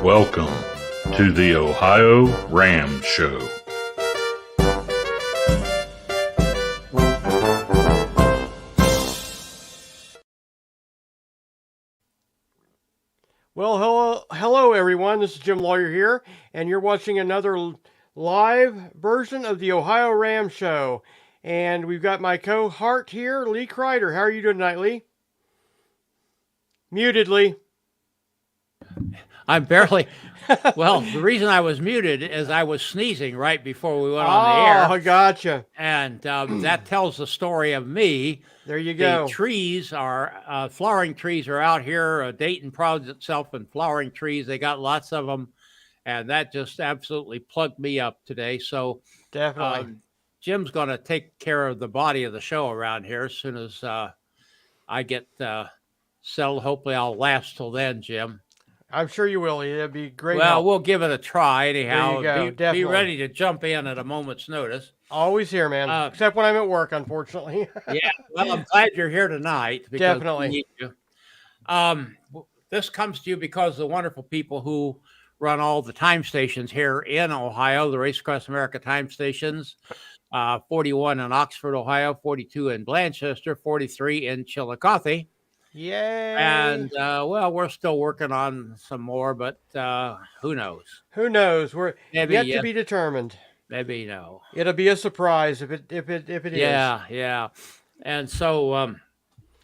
Welcome to the OhioRAAM Show. Well, hello everyone. This is Jim Lawyer here, and you're watching another live version of the OhioRAAM Show. And we've got my co-heart here, Lee Kreider. How are you doing tonight, Lee? Muted, Lee. I'm barely. Well, the reason I was muted is I was sneezing right before we went on the air. Oh, gotcha. And that tells the story of me. There you go. The trees are, flowering trees are out here. Dayton prouds itself in flowering trees. They got lots of them. And that just absolutely plugged me up today. So Definitely. Jim's going to take care of the body of the show around here as soon as I get settled. Hopefully I'll last till then, Jim. I'm sure you will. It'd be great. Well, help. we'll give it a try anyhow. There you go. Be ready to jump in at a moment's notice. Always here, man. Except when I'm at work, unfortunately. Yeah. Well, I'm glad you're here tonight. Definitely. We need you. This comes to you because of the wonderful people who run all the time stations here in Ohio, the Race Across America time stations, 41 in Oxford, Ohio, 42 in Blanchester, 43 in Chillicothe. Yay. And, well, we're still working on some more, but who knows? Who knows? We're Maybe, yet to be determined. Maybe no. It'll be a surprise if it is. Yeah. And so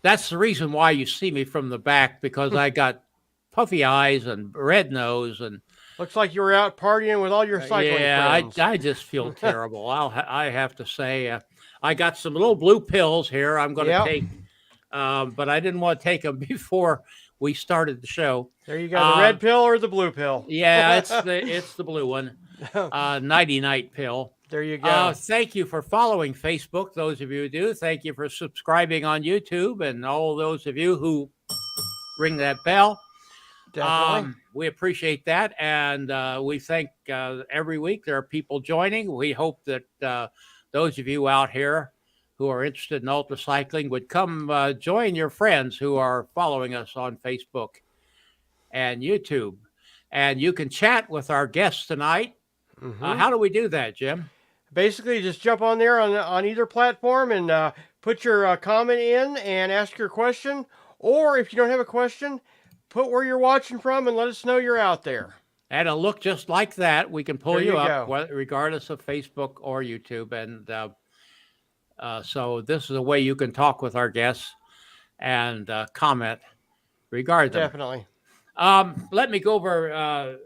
that's the reason why you see me from the back, because I got puffy eyes and red nose and looks like you were out partying with all your cycling friends. I just feel terrible. I have to say, I got some little blue pills here. I'm going to take. But I didn't want to take them before we started the show. There you go, the red pill or the blue pill? Yeah, it's the blue one, nighty night pill. There you go. Thank you for following Facebook, those of you who do. Thank you for subscribing on YouTube, and all those of you who ring that bell. Definitely. We appreciate that, and we think every week there are people joining. We hope that those of you out here who are interested in ultra cycling would come join your friends who are following us on Facebook and YouTube. And you can chat with our guests tonight. Mm-hmm. How do we do that, Jim? Basically, just jump on there on either platform and put your comment in and ask your question. Or if you don't have a question, put where you're watching from and let us know you're out there. And it'll look just like that. We can pull you up regardless of Facebook or YouTube. And so this is a way you can talk with our guests and comment regarding them. Definitely. Let me go over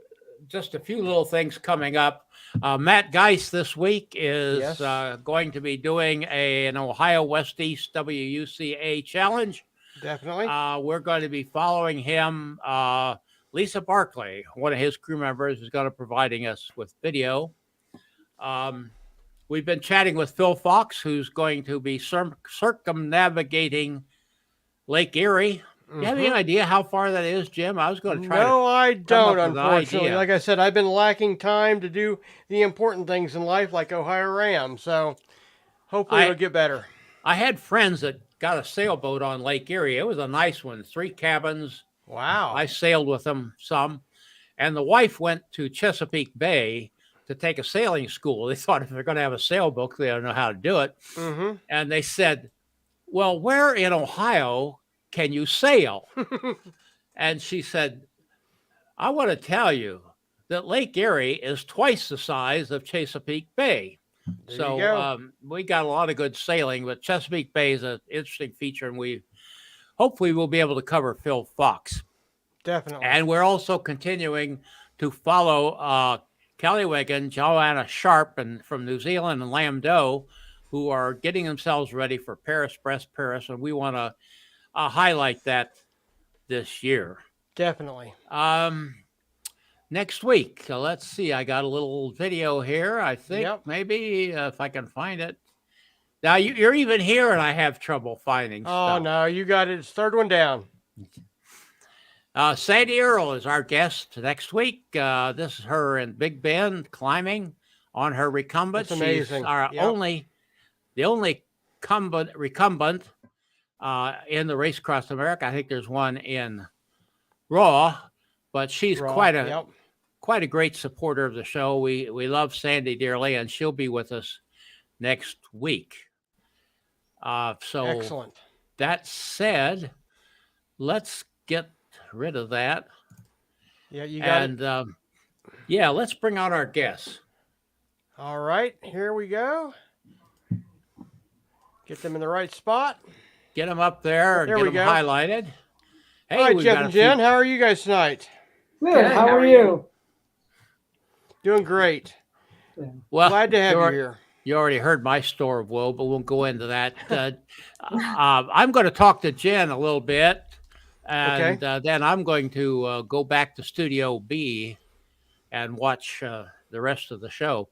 just a few little things coming up. Matt Geis this week is going to be doing an Ohio West East WUCA challenge. Definitely. We're going to be following him. Lisa Barclay, one of his crew members, is going to be providing us with video. We've been chatting with Phil Fox, who's going to be circumnavigating Lake Erie. Mm-hmm. You have any idea how far that is, Jim? I was going to try. No, I don't, unfortunately. Like I said, I've been lacking time to do the important things in life, like OhioRAAM. So hopefully it'll get better. I had friends that got a sailboat on Lake Erie. It was a nice one, 3 cabins. Wow. I sailed with them some. And the wife went to Chesapeake Bay to take a sailing school. They thought if they're going to have a sailboat, they don't know how to do it. Mm-hmm. And they said, well, where in Ohio can you sail? And she said, I want to tell you that Lake Erie is twice the size of Chesapeake Bay. So we got a lot of good sailing, but Chesapeake Bay is an interesting feature, and hopefully we'll be able to cover Phil Fox. Definitely. And we're also continuing to follow Kelly Wiggin, Joanna Sharp, and from New Zealand, and Lam Do, who are getting themselves ready for Paris-Brest Paris, and we want to highlight that this year. Definitely. Next week, let's see. I got a little video here. I think maybe if I can find it. Now you're even here, and I have trouble finding stuff. Oh no, you got it. It's third one down. Sandy Earle is our guest next week. This is her in Big Bend climbing on her recumbent. That's amazing. She's the only recumbent in the Race Across America. I think there's one in RAAM, but she's quite quite a great supporter of the show. We love Sandy dearly, and she'll be with us next week. So Excellent. That said, let's get rid of that. Yeah, you got it. And let's bring out our guests. All right, here we go. Get them in the right spot. Get them up there and There get we them go. highlighted. Hey, all right, we've Jeff got and Jen, how are you guys tonight? Good. How are you? Doing great. Well, Glad to have you here. You already heard my story of woe, but we'll go into that. I'm going to talk to Jen a little bit, and then I'm going to go back to Studio B and watch the rest of the show,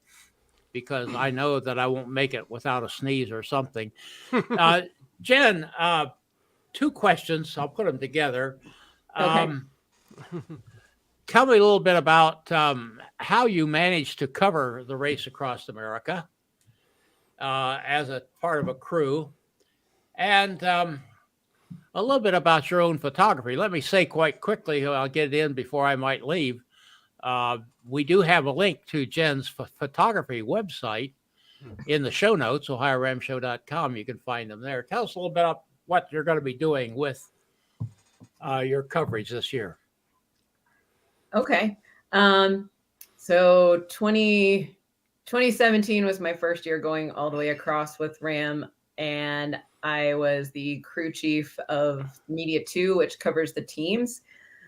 because I know that I won't make it without a sneeze or something. Jen, 2 questions. I'll put them together. Okay. Tell me a little bit about how you managed to cover the race across America as a part of a crew, and a little bit about your own photography. Let me say quite quickly, I'll get it in before I might leave. We do have a link to Jen's photography website in the show notes, OhioRAAMshow.com. You can find them there. Tell us a little bit about what you're going to be doing with your coverage this year. Okay. So 2017 was my first year going all the way across with RAAM, and I was the crew chief of Media 2, which covers the teams.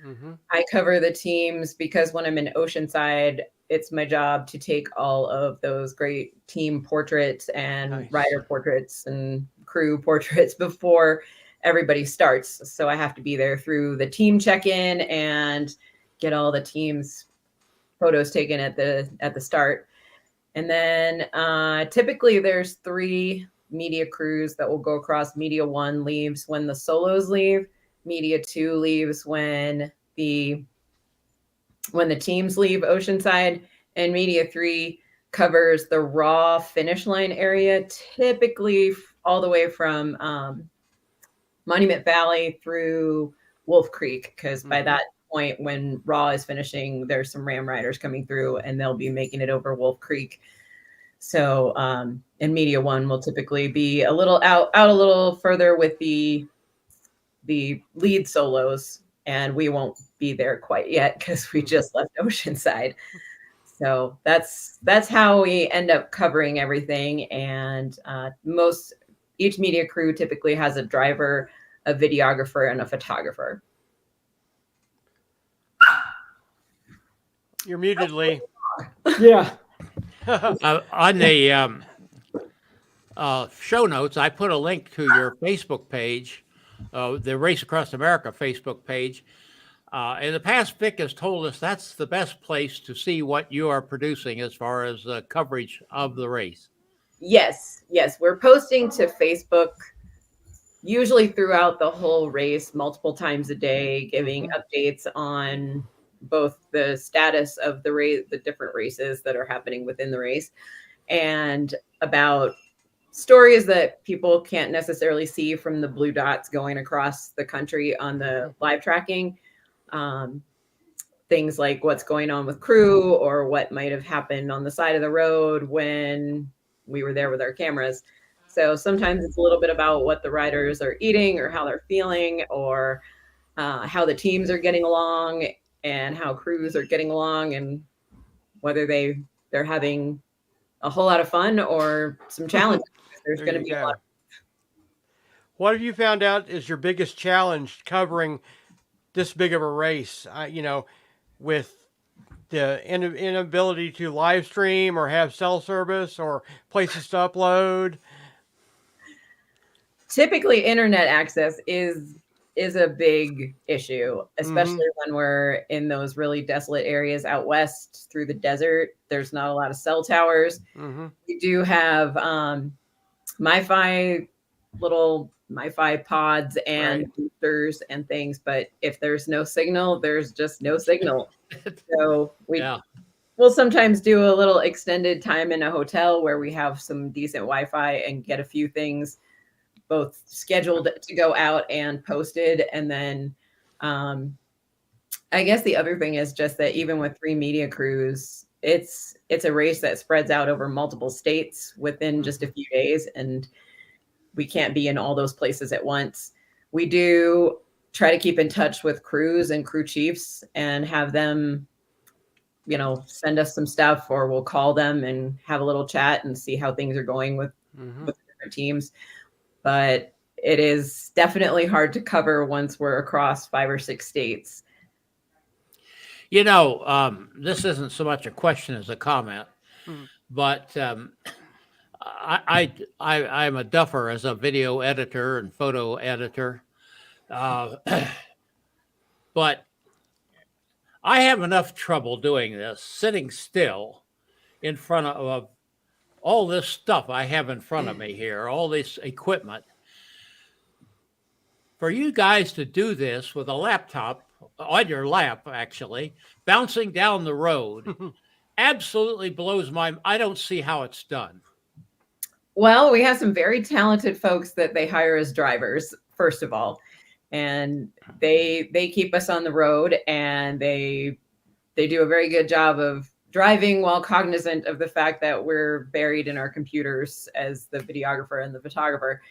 Mm-hmm. I cover the teams because when I'm in Oceanside, it's my job to take all of those great team portraits and rider portraits and crew portraits before everybody starts. So I have to be there through the team check-in and get all the teams' photos taken at the start. And then typically there's 3 media crews that will go across. Media 1 leaves when the solos leave. Media 2 leaves when the teams leave Oceanside, and Media 3 covers the raw finish line area, typically all the way from Monument Valley through Wolf Creek, because by that point when raw is finishing, there's some RAAM riders coming through and they'll be making it over Wolf Creek. So and Media 1 will typically be a little out a little further with the lead solos, and we won't be there quite yet because we just left Oceanside. So that's how we end up covering everything. And each media crew typically has a driver, a videographer, and a photographer. You're muted, Lee. Yeah. On the show notes, I put a link to your Facebook page, the Race Across America Facebook page. In the past, Vic has told us that's the best place to see what you are producing as far as coverage of the race. Yes. We're posting to Facebook usually throughout the whole race, multiple times a day, giving updates on both the status of the race, the different races that are happening within the race, and about stories that people can't necessarily see from the blue dots going across the country on the live tracking. Things like what's going on with crew or what might have happened on the side of the road when we were there with our cameras. So sometimes it's a little bit about what the riders are eating or how they're feeling, or how the teams are getting along and how crews are getting along, and whether they're having a whole lot of fun or some challenges. There's going to be a lot. What have you found out is your biggest challenge covering this big of a race? With the inability to live stream or have cell service or places to upload. Typically, internet access is a big issue, especially when we're in those really desolate areas out west through the desert. There's not a lot of cell towers. We do have little MiFi pods and boosters and things, but if there's no signal, there's just no signal. So we'll sometimes do a little extended time in a hotel where we have some decent Wi-Fi and get a few things both scheduled to go out and posted, and then I guess the other thing is just that even with 3 media crews, it's a race that spreads out over multiple states within just a few days, and we can't be in all those places at once. We do try to keep in touch with crews and crew chiefs and have them, send us some stuff, or we'll call them and have a little chat and see how things are going with different teams. But it is definitely hard to cover once we're across 5 or 6 states. This isn't so much a question as a comment, but I'm a duffer as a video editor and photo editor, but I have enough trouble doing this, sitting still in front of all this stuff I have in front of me here, all this equipment. For you guys to do this with a laptop on your lap, actually, bouncing down the road, absolutely blows my mind. I don't see how it's done. Well, we have some very talented folks that they hire as drivers, first of all, and they keep us on the road, and they do a very good job of driving while cognizant of the fact that we're buried in our computers as the videographer and the photographer.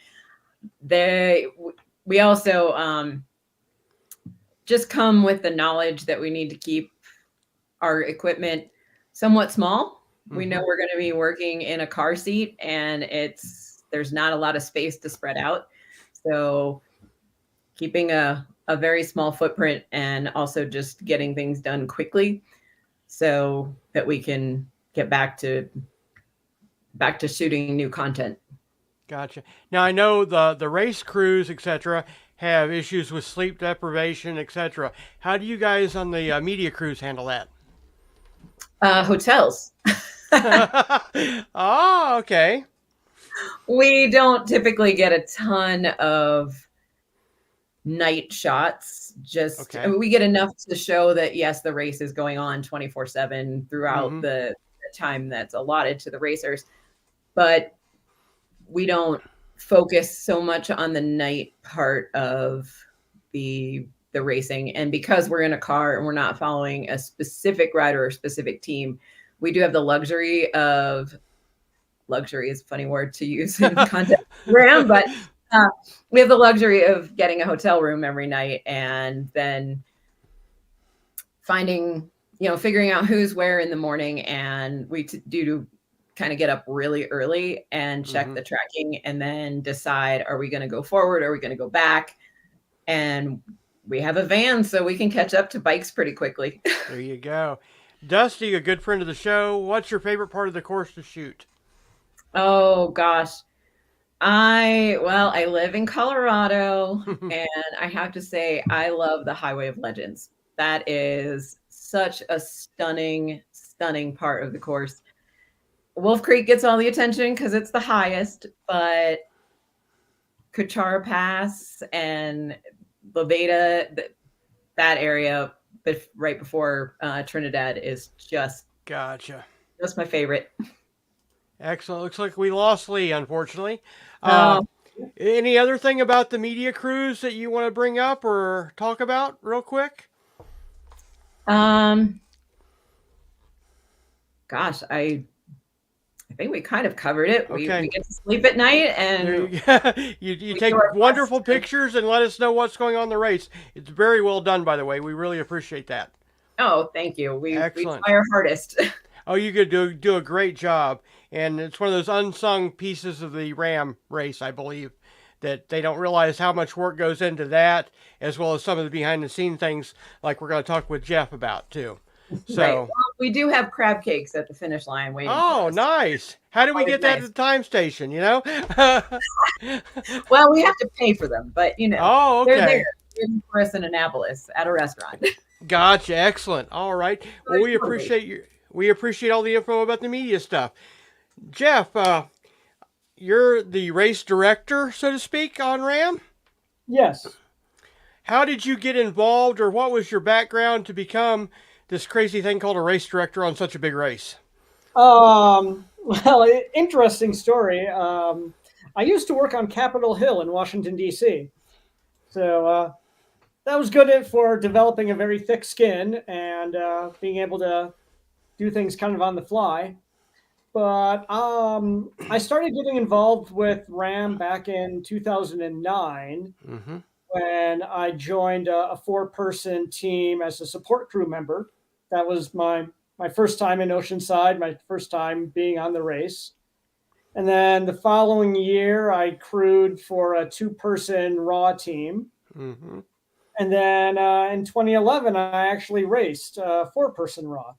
We also just come with the knowledge that we need to keep our equipment somewhat small. We know we're going to be working in a car seat, and there's not a lot of space to spread out. So keeping a very small footprint, and also just getting things done quickly so that we can get back to shooting new content. Gotcha. Now I know the race crews, etc., have issues with sleep deprivation, etc. How do you guys on the media crews handle that? Hotels. Oh, okay. We don't typically get a ton of night shots. I mean, we get enough to show that yes, the race is going on 24/7 throughout the time that's allotted to the racers, but we don't focus so much on the night part of the racing. And because we're in a car and we're not following a specific rider or specific team, we do have the luxury is a funny word to use in content RAAM, but we have the luxury of getting a hotel room every night, and then figuring out who's where in the morning. And we do kind of get up really early and check the tracking, and then decide, are we going to go forward? Are we going to go back? And we have a van, so we can catch up to bikes pretty quickly. There you go. Dusty, a good friend of the show, what's your favorite part of the course to shoot? Oh gosh. I live in Colorado, and I have to say I love the Highway of Legends. That is such a stunning part of the course. Wolf Creek gets all the attention because it's the highest, but Kuchara Pass and Levada, that area right before Trinidad is just Gotcha. That's my favorite. Excellent. Looks like we lost Lee, unfortunately. Any other thing about the media crews that you want to bring up or talk about real quick? Gosh, I think we kind of covered it. Okay. We get to sleep at night, and you take wonderful pictures and let us know what's going on in the race. It's very well done, by the way. We really appreciate that. Oh, thank you. We Excellent. try our hardest. Oh, you could do a great job. And it's one of those unsung pieces of the RAAM race, I believe, that they don't realize how much work goes into that, as well as some of the behind-the-scenes things like we're going to talk with Jeff about, too. So right. Well, we do have crab cakes at the finish line waiting. Oh, nice. How do we get that at the time station, you know? Well, we have to pay for them, but, Oh, okay. They're there waiting for us in Annapolis at a restaurant. Gotcha. Excellent. All right. Well, we appreciate all the info about the media stuff. Jeff, you're the race director, so to speak, on RAAM? Yes. How did you get involved, or what was your background to become this crazy thing called a race director on such a big race? Well, interesting story. I used to work on Capitol Hill in Washington, D.C. So was good for developing a very thick skin and being able to do things kind of on the fly. But I started getting involved with RAAM back in 2009 Mm-hmm. when I joined a four-person team as a support crew member. That was my first time in Oceanside, my first time being on the race. And then the following year, I crewed for a two-person RAW team. Mm-hmm. And then in 2011, I actually raced a four-person RAW.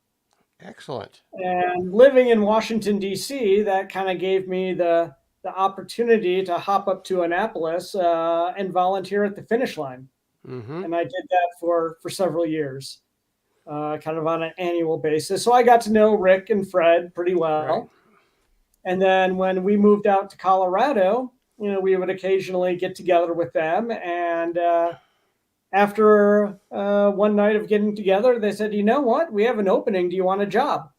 Excellent. And living in Washington, D.C., that kind of gave me the opportunity to hop up to Annapolis and volunteer at the finish line. Mm-hmm. And I did that for several years, kind of on an annual basis. So I got to know Rick and Fred pretty well. Right. And then when we moved out to Colorado, we would occasionally get together with them. And after one night of getting together, they said, you know what? We have an opening. Do you want a job?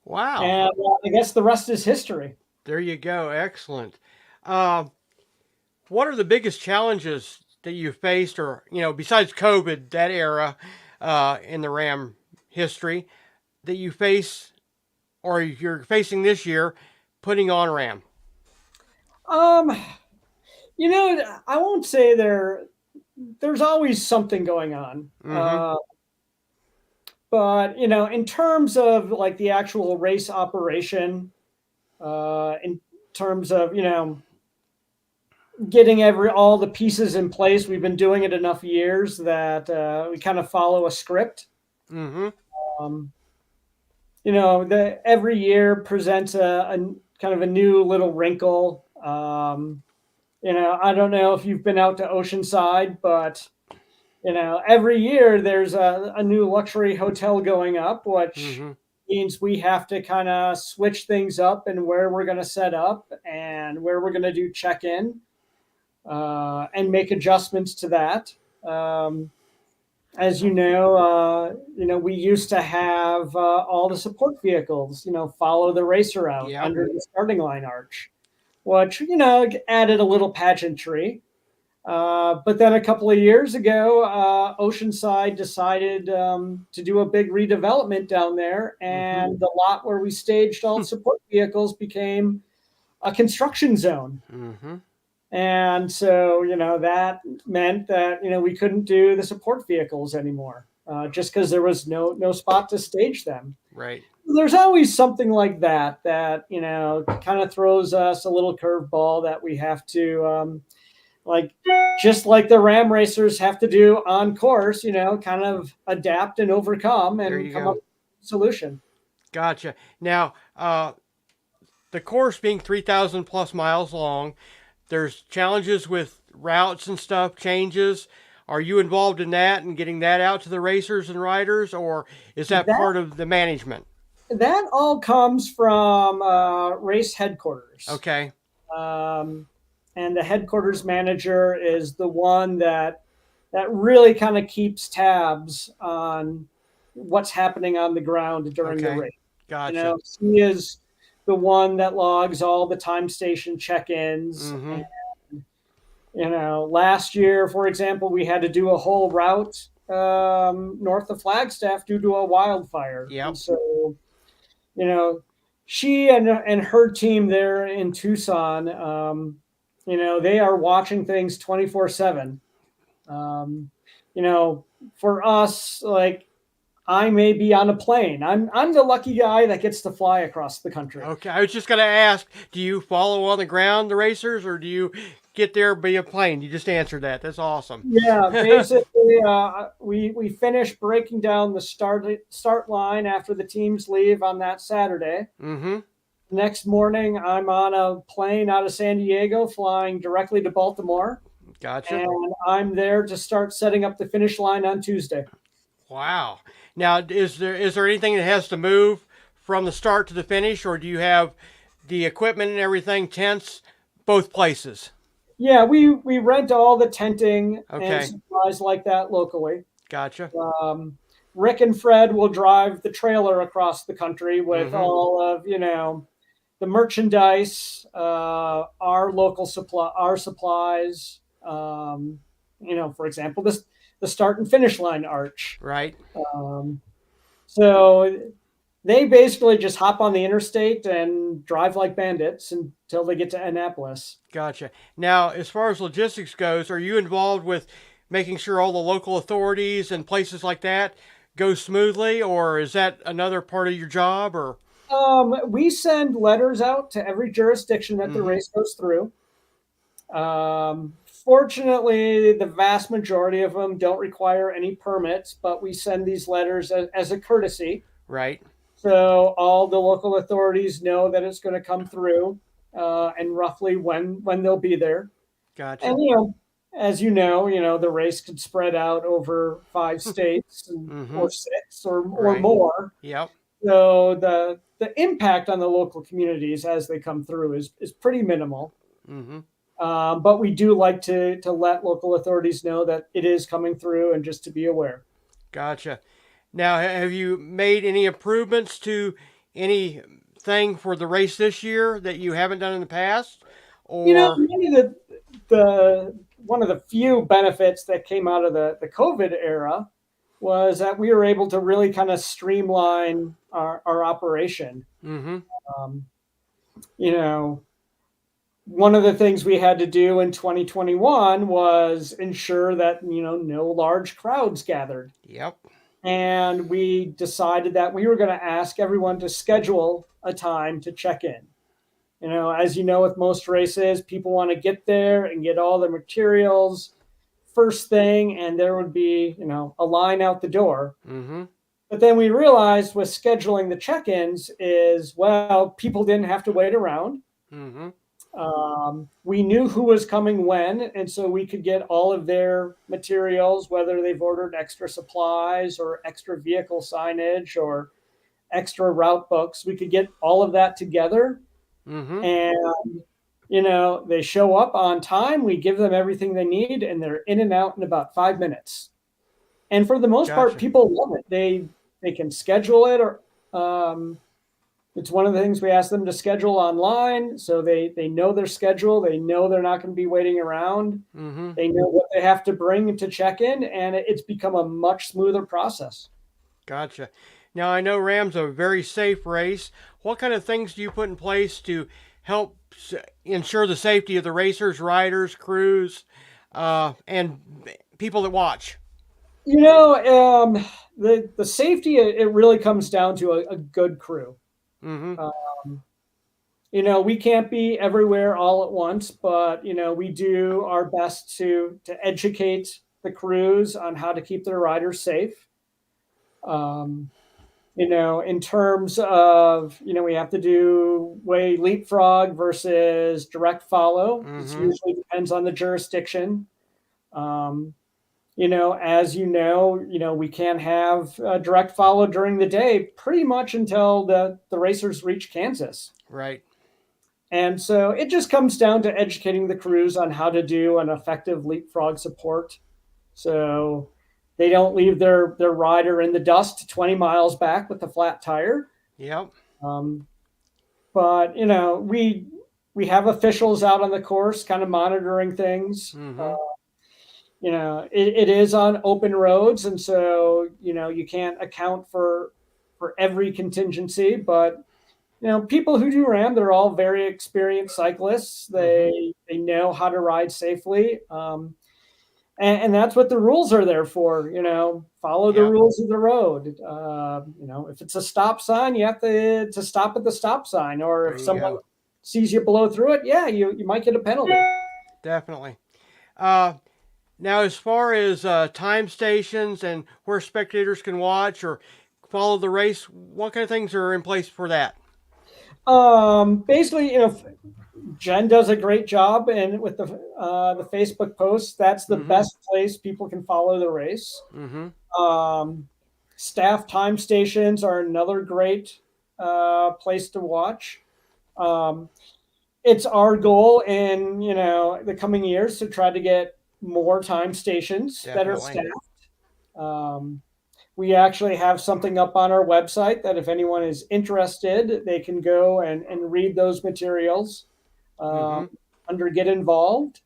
Wow. And I guess the rest is history. There you go. Excellent. What are the biggest challenges that you faced, or, besides COVID, that era in the RAAM history, that you face or you're facing this year putting on RAAM? I won't say there's always something going on. Mm-hmm. But, in terms of like the actual race operation, in terms of, getting all the pieces in place, we've been doing it enough years that we kind of follow a script. Mm-hmm. Every year presents a kind of a new little wrinkle. I don't know if you've been out to Oceanside, but every year there's a new luxury hotel going up, which Mm-hmm. means we have to kind of switch things up and where we're going to set up and where we're going to do check-in and make adjustments to that. As you know, we used to have all the support vehicles, follow the racer out Yep. under the starting line arch, which, added a little pageantry. But then a couple of years ago, Oceanside decided to do a big redevelopment down there, and the lot where we staged all support vehicles became a construction zone. Mm-hmm. And so, that meant that, we couldn't do the support vehicles anymore just because there was no spot to stage them. Right. There's always something like that, kind of throws us a little curveball that we have to, just like the RAAM racers have to do on course, kind of adapt and overcome and come up with a solution. Gotcha. Now, the course being 3,000 plus miles long, there's challenges with routes and stuff, changes. Are you involved in that and getting that out to the racers and riders, or is that part of the management? That all comes from race headquarters. Okay. And the headquarters manager is the one that really kind of keeps tabs on what's happening on the ground during the race. Gotcha. He is the one that logs all the time station check-ins. Mm-hmm. And, last year, for example, we had to do a whole route north of Flagstaff due to a wildfire. Yep. And so, she and her team there in Tucson, they are watching things 24/7. For us, like, I may be on a plane. I'm the lucky guy that gets to fly across the country. Okay, I was just going to ask, do you follow on the ground the racers, or do you get there via plane? You just answered that. That's awesome. Yeah, basically, we finish breaking down the start line after the teams leave on that Saturday. Mm-hmm. Next morning, I'm on a plane out of San Diego flying directly to Baltimore. Gotcha. And I'm there to start setting up the finish line on Tuesday. Wow. Now, is there anything that has to move from the start to the finish, or do you have the equipment and everything, tents, both places? Yeah, we rent all the tenting and supplies like that locally. Gotcha. Rick and Fred will drive the trailer across the country with all of, the merchandise, our local supplies, for example, the start and finish line arch. Right. So they basically just hop on the interstate and drive like bandits until they get to Annapolis. Gotcha. Now, as far as logistics goes, are you involved with making sure all the local authorities and places like that go smoothly, or is that another part of your job? Or we send letters out to every jurisdiction that the race goes through. Fortunately, the vast majority of them don't require any permits, but we send these letters as a courtesy. Right. So all the local authorities know that it's going to come through and roughly when they'll be there. Gotcha. And, as you know, the race could spread out over 5 states or 6 or more. Yep. So the impact on the local communities as they come through is pretty minimal. But we do like to let local authorities know that it is coming through and just to be aware. Gotcha. Now, have you made any improvements to anything for the race this year that you haven't done in the past? Or maybe one of the few benefits that came out of the COVID era was that we were able to really kind of streamline our operation. One of the things we had to do in 2021 was ensure that, no large crowds gathered. Yep. And we decided that we were going to ask everyone to schedule a time to check in. As you know, with most races, people want to get there and get all their materials first thing, and there would be, a line out the door. But then we realized with scheduling the check-ins people didn't have to wait around. We knew who was coming when, and so we could get all of their materials, whether they've ordered extra supplies or extra vehicle signage or extra route books. We could get all of that together. And, they show up on time. We give them everything they need, and they're in and out in about 5 minutes. And for the most part, people love it. They can schedule it, or it's one of the things we ask them to schedule online, so they know their schedule. They know they're not going to be waiting around. They know what they have to bring to check in, and it's become a much smoother process. Gotcha. Now, I know RAAM's a very safe race. What kind of things do you put in place to help ensure the safety of the racers, riders, crews, and people that watch? The safety, it really comes down to a good crew. We can't be everywhere all at once, but, we do our best to educate the crews on how to keep their riders safe. In terms of, we have to do leapfrog versus direct follow. It usually depends on the jurisdiction. As we can't have direct follow during the day pretty much until the racers reach Kansas. Right. And so it just comes down to educating the crews on how to do an effective leapfrog support. So they don't leave their rider in the dust 20 miles back with a flat tire. Yep. But, we have officials out on the course kind of monitoring things. It is on open roads. And so, you can't account for every contingency. But, people who do RAAM, they're all very experienced cyclists. They know how to ride safely. And that's what the rules are there for, follow the rules of the road. If it's a stop sign, you have to stop at the stop sign, or if someone sees you blow through it, you might get a penalty. Definitely. Now, as far as time stations and where spectators can watch or follow the race, what kind of things are in place for that? Basically, Jen does a great job, and with the Facebook posts, that's the best place people can follow the race. Staff time stations are another great place to watch. It's our goal in the coming years to try to get more time stations that are staffed. We actually have something up on our website that if anyone is interested, they can go and read those materials under Get Involved.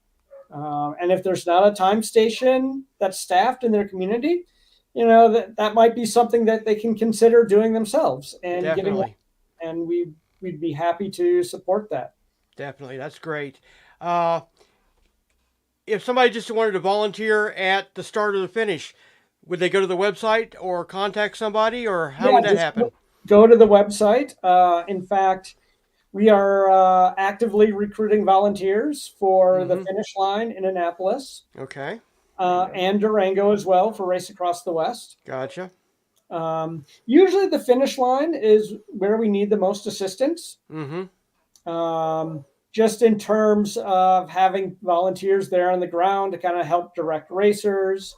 And if there's not a time station that's staffed in their community, you know, that might be something that they can consider doing themselves and Definitely. and we'd be happy to support that. Definitely. That's great. If somebody just wanted to volunteer at the start or the finish, would they go to the website or contact somebody, or how would that happen? Go to the website. In fact, we are actively recruiting volunteers for the finish line in Annapolis. Okay. And Durango as well for Race Across the West. Gotcha. Usually the finish line is where we need the most assistance. Just in terms of having volunteers there on the ground to kind of help direct racers.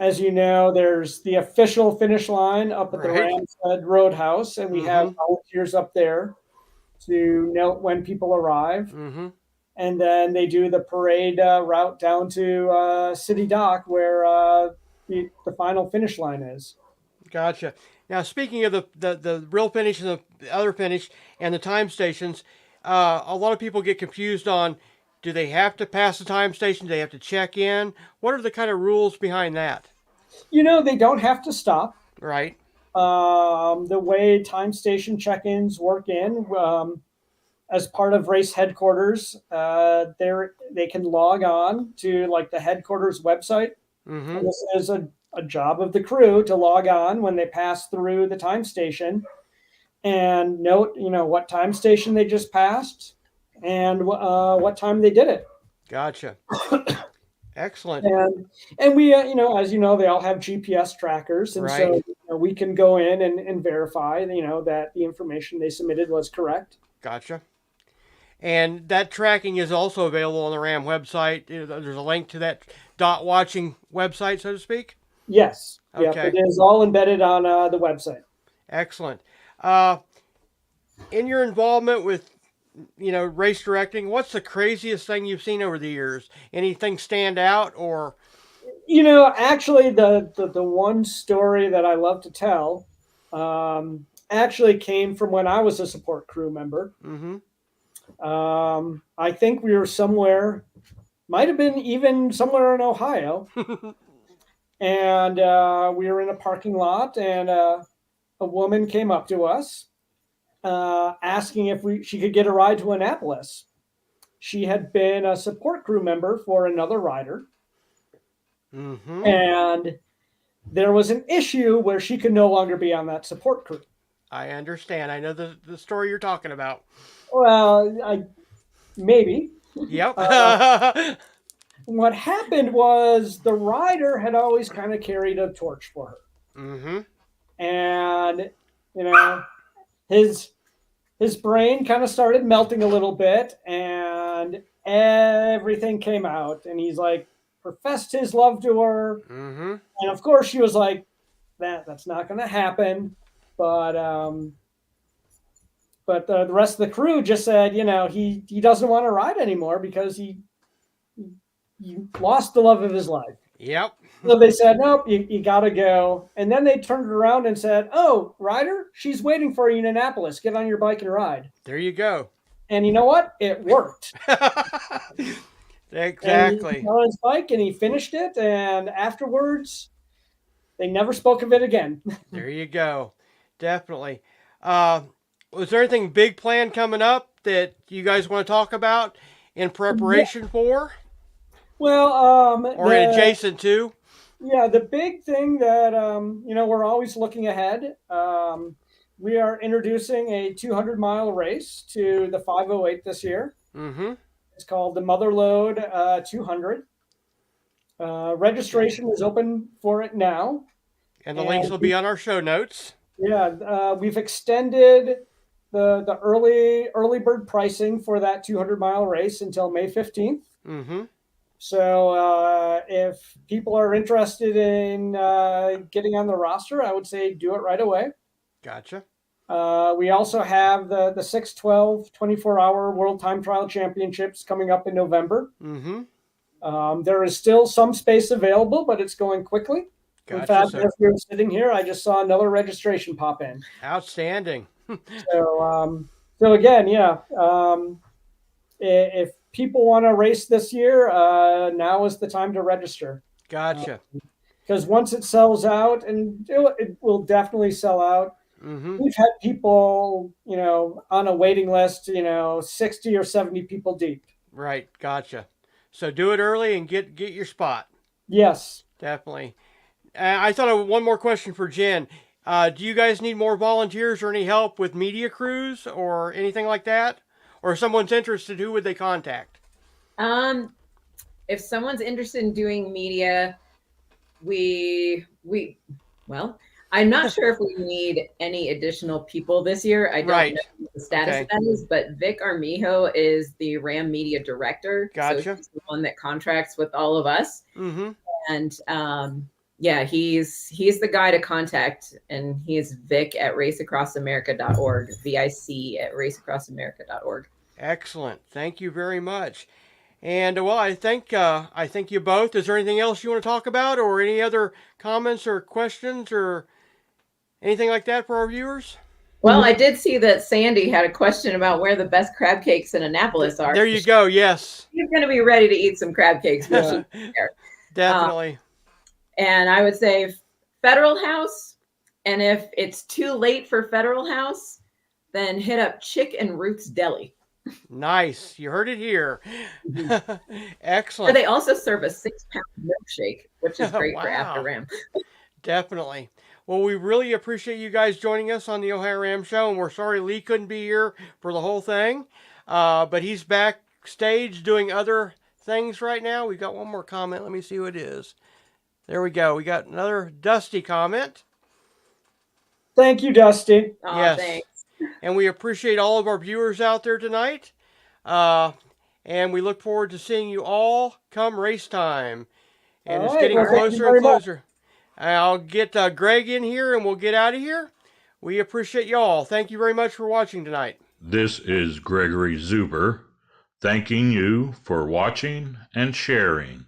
As you know, there's the official finish line up at the Rams Roadhouse, and we have volunteers up there to note when people arrive. And then they do the parade route down to City Dock where the final finish line is. Gotcha. Now, speaking of the real finish and the other finish and the time stations, a lot of people get confused on, do they have to pass the time station? Do they have to check in? What are the kind of rules behind that? You know, they don't have to stop. Right. The way time station check-ins work as part of race headquarters, they can log on to like the headquarters website. And this is a job of the crew to log on when they pass through the time station and note, you know, what time station they just passed and what time they did it. Gotcha. Excellent. And we, you know, as you know, they all have GPS trackers, and so you know, we can go in and verify, you know, that the information they submitted was correct. Gotcha. And that tracking is also available on the RAAM website. There's a link to that dot watching website, so to speak. Yes. Okay. Yep, it is all embedded on the website. Excellent. In your involvement with, you know, race directing, what's the craziest thing you've seen over the years? Anything stand out, or? You know, actually, the one story that I love to tell actually came from when I was a support crew member. I think we were somewhere, might have been even somewhere in Ohio. And we were in a parking lot, and a woman came up to us asking if she could get a ride to Annapolis. She had been a support crew member for another rider. And there was an issue where she could no longer be on that support crew. I understand. I know the story you're talking about. Well, maybe. Yep. What happened was the rider had always kind of carried a torch for her. And, you know, his brain kind of started melting a little bit, and everything came out. And he's like, professed his love to her. And of course she was like, that's not going to happen. But the rest of the crew just said, you know, he doesn't want to ride anymore because he lost the love of his life. Yep. So they said, nope, you got to go. And then they turned around and said, oh, rider, she's waiting for you in Annapolis. Get on your bike and ride. There you go. And you know what? It worked. Exactly. And he got on his bike and he finished it. And afterwards, they never spoke of it again. There you go. Definitely. Was there anything big planned coming up that you guys want to talk about in preparation for? Well, or adjacent to? Yeah, the big thing that, you know, we're always looking ahead. We are introducing a 200-mile race to the 508 this year. It's called the Motherlode 200. Registration is open for it now. And the links will be on our show notes. Yeah, we've extended the early bird pricing for that 200-mile race until May 15th. So if people are interested in getting on the roster, I would say do it right away. Gotcha. We also have the 612 24-hour World Time Trial Championships coming up in November. There is still some space available, but it's going quickly. Gotcha, in fact, as we were sitting here, I just saw another registration pop in. Outstanding. So again, yeah, if people want to race this year, now is the time to register. Gotcha. Because once it sells out, and it will definitely sell out. We've had people, on a waiting list, 60 or 70 people deep. Right. Gotcha. So do it early and get your spot. Yes. Definitely. I thought of one more question for Jen. Do you guys need more volunteers or any help with media crews or anything like that? Or if someone's interested, who would they contact? If someone's interested in doing media, well, I'm not sure if we need any additional people this year. I don't know what the status of that is, but Vic Armijo is the RAAM media director. Gotcha. So he's the one that contracts with all of us. And yeah, he's the guy to contact, and he is Vic at raceacrossamerica.org, VIC at raceacrossamerica.org. Excellent. Thank you very much. And well, I thank you both. Is there anything else you want to talk about, or any other comments or questions or anything like that for our viewers? Well, I did see that Sandy had a question about where the best crab cakes in Annapolis are. There you go. Yes. You're going to be ready to eat some crab cakes. Definitely. And I would say Federal House. And if it's too late for Federal House, then hit up Chick and Ruth's Deli. Nice. You heard it here. Excellent. But they also serve a 6-pound milkshake, which is great for after RAAM. Definitely. Well, we really appreciate you guys joining us on the OhioRAAM show, and we're sorry Lee couldn't be here for the whole thing, but he's backstage doing other things right now. We got one more comment. Let me see who it is. There we go. We got another Dusty comment. Thank you, Dusty. Oh, yes. Thanks. And we appreciate all of our viewers out there tonight. And we look forward to seeing you all come race time. And it's getting closer and closer. I'll get Greg in here and we'll get out of here. We appreciate y'all. Thank you very much for watching tonight. This is Gregory Zuber, thanking you for watching and sharing.